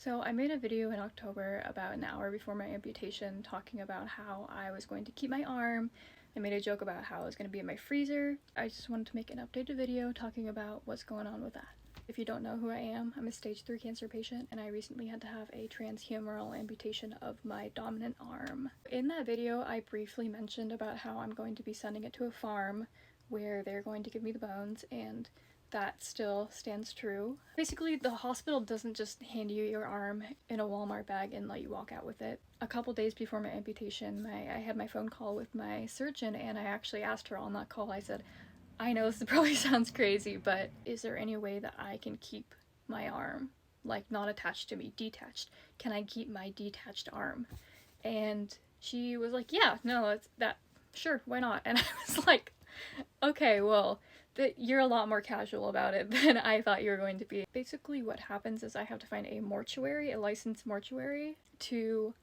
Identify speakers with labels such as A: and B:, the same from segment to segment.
A: So I made a video in October about an hour before my amputation talking about how I was going to keep my arm. I made a joke about how it was going to be in my freezer. I just wanted to make an updated video talking about what's going on with that. If you don't know who I am, I'm a stage 3 cancer patient and I recently had to have a transhumeral amputation of my dominant arm. In that video, I briefly mentioned about how I'm going to be sending it to a farm where they're going to give me the bones, and that still stands true. Basically, the hospital doesn't just hand you your arm in a Walmart bag and let you walk out with it. A couple days before my amputation, I had my phone call with my surgeon, and I actually asked her on that call, I said, I know this probably sounds crazy, but is there any way that I can keep my arm? Like, not attached to me, detached. Can I keep my detached arm? And she was like, yeah, no, it's that, sure, why not? And I was like, okay, well, you're a lot more casual about it than I thought you were going to be. Basically what happens is I have to find a mortuary, a licensed mortuary, to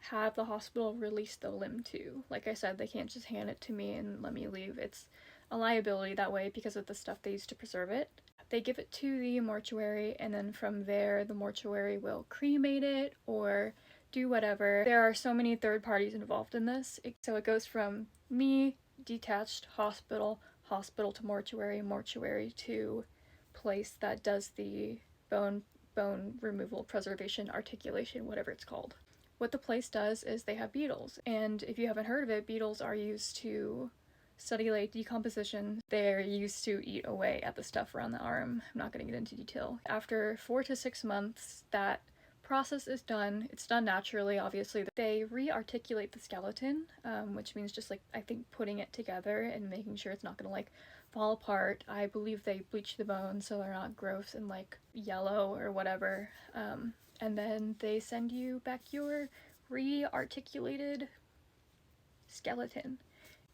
A: have the hospital release the limb to. Like I said, they can't just hand it to me and let me leave. It's a liability that way because of the stuff they use to preserve it. They give it to the mortuary, and then from there the mortuary will cremate it or do whatever. There are so many third parties involved in this. So it goes from me, detached, hospital to mortuary, mortuary to place that does the bone removal, preservation, articulation, whatever it's called. What the place does is they have beetles, and if you haven't heard of it, beetles are used to study like decomposition. They're used to eat away at the stuff around the arm. I'm not going to get into detail. After 4 to 6 months, that process is done. It's done naturally, obviously. They re-articulate the skeleton, which means just like, I think, putting it together and making sure it's not gonna like fall apart. I believe they bleach the bones so they're not gross and like yellow or whatever. And then they send you back your re-articulated skeleton.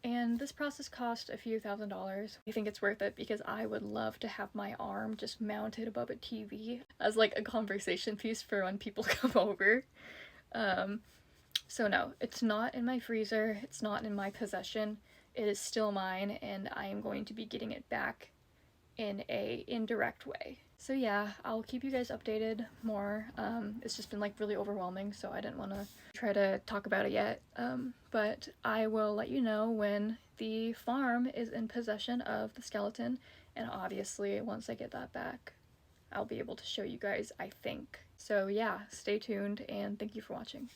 A: And this process cost a few $1,000s. I think it's worth it because I would love to have my arm just mounted above a TV as like a conversation piece for when people come over. So no, it's not in my freezer, it's not in my possession, it is still mine, and I am going to be getting it back in a indirect way. So yeah, I'll keep you guys updated more. It's just been like really overwhelming, so I didn't want to try to talk about it yet. But I will let you know when the farm is in possession of the skeleton, and obviously once I get that back, I'll be able to show you guys, I think. So yeah, stay tuned, and thank you for watching.